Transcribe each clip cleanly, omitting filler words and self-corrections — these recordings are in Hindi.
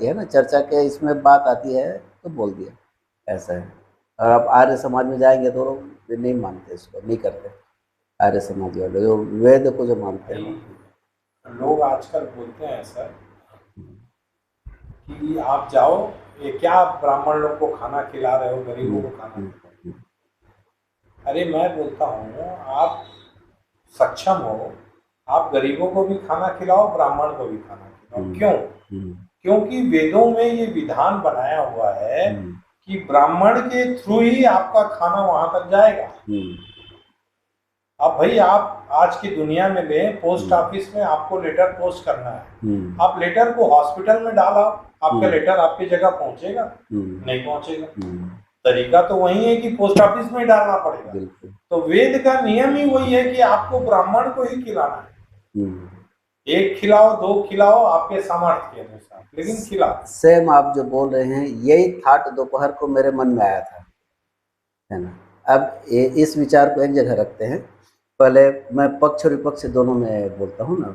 जाती है ना, चर्चा के इसमें बात आती है तो बोल दिया, ऐसा है। और आप आर्य समाज में जाएंगे तो लोग नहीं मानते, इसको नहीं करते। आर्य समाज वाले जो वेद को जो मानते हैं भाई वो। लोग आजकल बोलते हैं सर कि आप जाओ, ये क्या आप ब्राह्मण लोग को खाना खिला रहे हो, गरीबों हम्म, को खाना हम्म, खिला हम्म, रहे हो। अरे मैं बोलता हूँ आप सक्षम हो, आप गरीबों को भी खाना खिलाओ, ब्राह्मण को भी खाना खिलाओ। हम्म, क्यों? हम्म, क्योंकि वेदों में ये विधान बनाया हुआ है हम्म, कि ब्राह्मण के थ्रू ही आपका खाना वहां तक जाएगा। हम्म, अब भाई आप आज की दुनिया में लें, पोस्ट हम्म, ऑफिस में आपको लेटर पोस्ट करना है, हम्म, आप लेटर को हॉस्पिटल में डाला, आपका हम्म, लेटर आपकी जगह पहुंचेगा? हम्म, नहीं पहुंचेगा। हम्म, तरीका तो वही है कि पोस्ट ऑफिस में ही डालना पड़ेगा। बिल्कुल। तो वेद का नियम ही वही है कि आपको ब्राह्मण को ही खिलाना है। हम्म। एक खिलाओ, दो खिलाओ, आपके सामर्थ्य के अनुसार, लेकिन खिलाओ। सेम आप जो बोल रहे हैं यही थाट दोपहर को मेरे मन में आया था, है ना। अब इस विचार को एक जगह रखते हैं। पहले मैं पक्ष और विपक्ष दोनों में बोलता हूँ ना,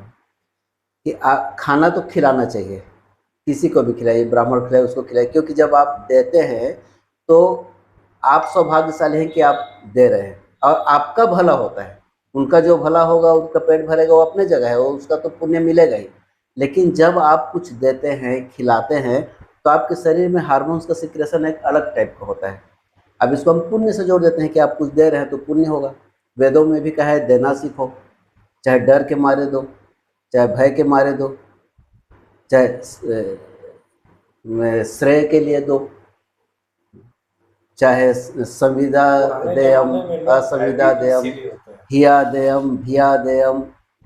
कि खाना तो खिलाना चाहिए, किसी को भी खिलाइए, ब्राह्मण खिलाइए, उसको खिलाइए, क्योंकि जब आप देते हैं तो आप सौभाग्यशाली हैं कि आप दे रहे हैं और आपका भला होता है। उनका जो भला होगा, उनका पेट भरेगा, वो अपने जगह है, वो उसका तो पुण्य मिलेगा ही। लेकिन जब आप कुछ देते हैं, खिलाते हैं, तो आपके शरीर में हार्मोन्स का सिक्रेशन एक अलग टाइप का होता है। अब इसको हम पुण्य से जोड़ देते हैं कि आप कुछ दे रहे हैं तो पुण्य होगा। वेदों में भी कहा है देना सीखो, चाहे डर के मारे दो, चाहे भय के मारे दो, चाहे श्रेय के लिए दो, चाहे संविदा पुराने देयम, जमाने में लोग असंविदा भयभीत देयम, इसीलिए होते हैं। हिया देयम, भिया देयम।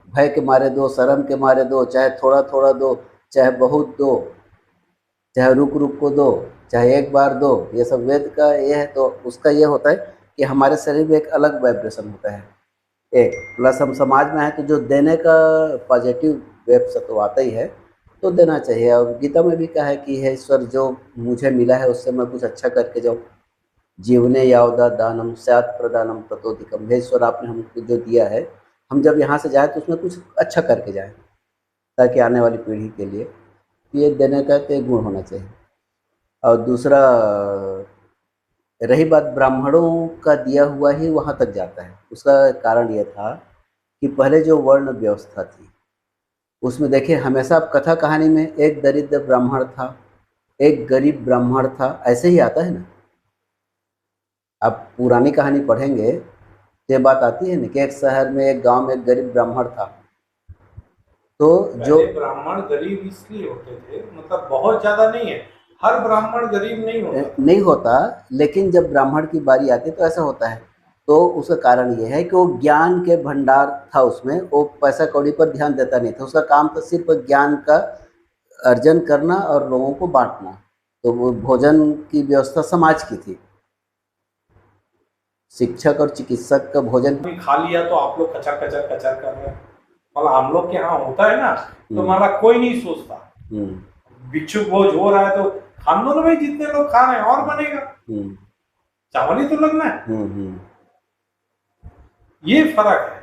भय के मारे दो, शर्म के मारे दो, चाहे थोड़ा थोड़ा दो, चाहे बहुत दो, चाहे रुक रुक को दो, चाहे एक बार दो। ये सब वेद का ये है। तो उसका ये होता है कि हमारे शरीर में एक अलग वाइब्रेशन होता है। एक प्लस हम समाज में हैं तो जो देने का पॉजिटिव वेब तो आता ही है, तो देना चाहिए। और गीता में भी कहा है कि हे ईश्वर, जो मुझे मिला है उससे मैं कुछ अच्छा करके जाऊँ। जीवने यावदा दानम स्यात् प्रदानम ततोधिकम। हे ईश्वर, आपने हमको जो दिया है, हम जब यहाँ से जाए तो उसमें कुछ अच्छा करके जाएं, ताकि आने वाली पीढ़ी के लिए ये देने का तो एक गुण होना चाहिए। और दूसरा, रही बात ब्राह्मणों का, दिया हुआ ही वहाँ तक जाता है। उसका कारण ये था कि पहले जो वर्ण व्यवस्था थी, उसमें देखिए हमेशा आप कथा कहानी में एक दरिद्र ब्राह्मण था, एक गरीब ब्राह्मण था, ऐसे ही आता है ना। आप पुरानी कहानी पढ़ेंगे तो ये बात आती है ना कि एक शहर में, एक गांव में एक गरीब ब्राह्मण था। तो जो पहले ब्राह्मण गरीब इसलिए होते थे, मतलब बहुत ज्यादा नहीं है, हर ब्राह्मण गरीब नहीं होता था। नहीं होता, लेकिन जब ब्राह्मण की बारी आती है तो ऐसा होता है। तो उसका कारण ये है कि वो ज्ञान के भंडार था उसमें, वो पैसा कौड़ी पर ध्यान देता नहीं था। उसका काम था सिर्फ ज्ञान का अर्जन करना और लोगों को बांटना। तो वो भोजन की व्यवस्था समाज की थी। शिक्षक और चिकित्सक का भोजन। अभी खा लिया तो आप लोग कचर कचर कचर कर रहे हैं। मतलब हम लोग के यहाँ होता है ना, तो हम्म, हमारा कोई नहीं सोचता। हम्म, भिक्षुक भोज हो रहा है तो हम दोनों में जितने लोग खा रहे हैं और बनेगा, हम्म, चावल ही तो लगना है। हम्म। ये फर्क है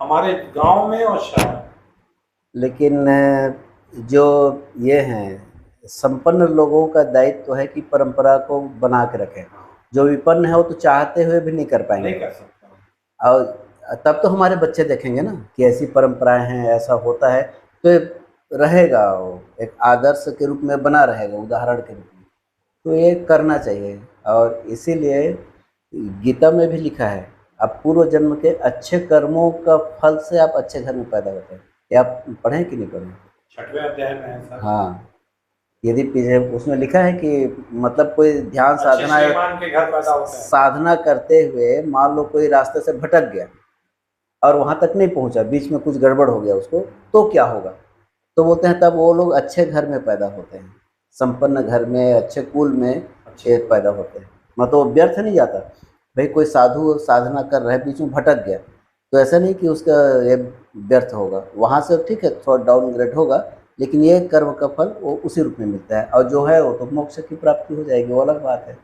हमारे गांव में और शहर में। लेकिन जो ये हैं, संपन्न लोगों का दायित्व है कि परंपरा को बना के रखें। जो विपन्न है वो तो चाहते हुए भी नहीं कर नहीं पाएंगे। कर सकता। और तब तो हमारे बच्चे देखेंगे ना कि ऐसी परंपराएं हैं, ऐसा होता है, तो ये रहेगा, वो एक आदर्श के रूप में बना रहेगा, उदाहरण के रूप में। तो ये करना चाहिए। और इसीलिए गीता में भी लिखा है, आप पूर्व जन्म के अच्छे कर्मों का फल से आप अच्छे घर में पैदा होते हैं। ये आप पढ़ें कि नहीं पढ़ें? छठवें अध्याय में है सर। हाँ, यदि पीछे उसमें लिखा है कि मतलब कोई ध्यान अच्छे साधना, श्रीमान के घर पैदा होते हैं। साधना करते हुए मान लो कोई रास्ते से भटक गया और वहां तक नहीं पहुंचा, बीच में कुछ गड़बड़ हो गया उसको, तो क्या होगा? तो बोलते हैं तब वो लोग अच्छे घर में पैदा होते हैं, संपन्न घर में, अच्छे कुल में अच्छे ये को। पैदा होते हैं। मतलब वो व्यर्थ नहीं जाता। भाई कोई साधु साधना कर रहा है, बीच में भटक गया, तो ऐसा नहीं कि उसका ये व्यर्थ होगा। वहां से ठीक है, थोड़ा डाउनग्रेड होगा, लेकिन ये कर्म का फल वो उसी रूप में मिलता है, और जो है वो तो मोक्ष की प्राप्ति हो जाएगी, वो अलग बात है।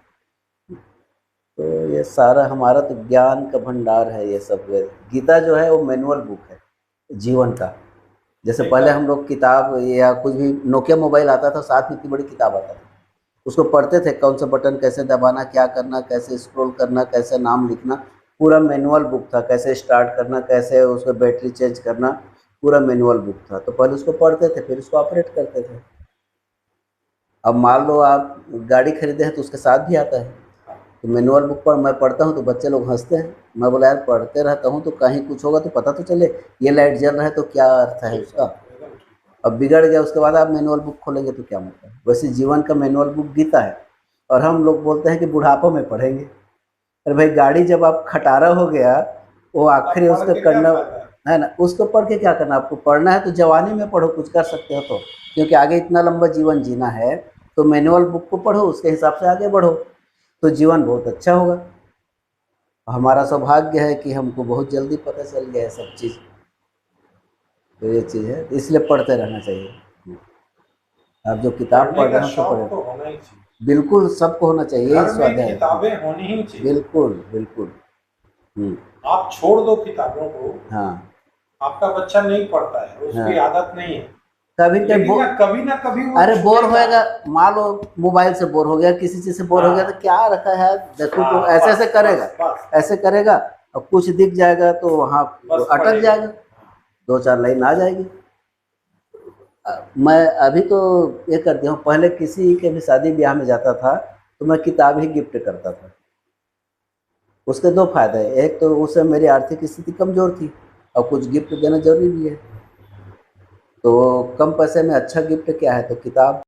तो ये सारा हमारा तो ज्ञान का भंडार है ये सब। गीता जो है वो मैनुअल बुक है जीवन का। जैसे नहीं पहले तो हम लोग किताब या कुछ भी नोकिया मोबाइल आता था, साथ में इतनी बड़ी किताब आता था, उसको पढ़ते थे, कौन सा बटन कैसे दबाना, क्या करना, कैसे स्क्रॉल करना, कैसे नाम लिखना, पूरा मैनुअल बुक था, कैसे स्टार्ट करना, कैसे उसका बैटरी चेंज करना, पूरा मैनुअल बुक था। तो पहले उसको पढ़ते थे, फिर उसको ऑपरेट करते थे। अब मान लो आप गाड़ी खरीदे हैं तो उसके साथ भी आता है, तो मैनुअल बुक पर मैं पढ़ता हूँ तो बच्चे लोग हंसते हैं। मैं बोला यार पढ़ते रहता हूँ तो कहीं कुछ होगा तो पता तो चले, ये लाइट जल रहा है तो क्या अर्थ है ठीक उसका। बात है, एकदम ठीक बात। अब बिगड़ गया उसके बाद आप मैनुअल बुक खोलेंगे तो क्या मतलब। वैसे जीवन का मैनुअल बुक गीता है, और हम लोग बोलते हैं कि बुढ़ापा में पढ़ेंगे। अरे भाई गाड़ी जब आप खटारा हो गया, वो अब आखिरी पढ़ उसका के क्या करना फायदा है? है ना, उसको पढ़ के क्या करना। आपको पढ़ना है तो जवानी में पढ़ो, कुछ कर सकते हो तो, क्योंकि आगे इतना लंबा जीवन जीना है। तो मैनुअल बुक को पढ़ो, उसके हिसाब से आगे बढ़ो, तो जीवन बहुत अच्छा होगा। हमारा सौभाग्य है कि हमको बहुत जल्दी पता चल गया है सब चीज़। तो ये चीज़ है, इसलिए पढ़ते रहना चाहिए। आप जो किताब पढ़ने पढ़ का रहे हो तो शौक पढ़े। तो होना ही चाहिए। बिल्कुल सबको होना चाहिए, यही घर में स्वाध्याय है। किताबें होनी ही चाहिए। बिल्कुल बिल्कुल। हम्म, आप छोड़ दो किताबों को, हाँ आपका बच्चा नहीं पढ़ता है, उसकी हाँ। आदत नहीं है, कभी लेकिन कभी ना कभी वो अरे बोर छुएगा। होएगा, मान लो मोबाइल से बोर हो गया, किसी चीज से बोर हो गया, तो हाँ क्या रखा है देखो, तो हाँ, ऐसे बस ऐसे करेगा, बस बस ऐसे करेगा। और कुछ दिख जाएगा तो वहाँ बस अटक पढ़ेगा। जाएगा, दो चार लाइन आ जाएगी। मैं अभी तो ये कर दिया हूँ, पहले किसी के भी शादी ब्याह में जाता था तो मैं किताब ही गिफ्ट करता था। उसके दो फायदे हैं, एक तो उससे मेरी आर्थिक स्थिति कमजोर थी, और कुछ गिफ्ट देना जरूरी भी है। तो कम पैसे में अच्छा गिफ्ट क्या है, तो किताब।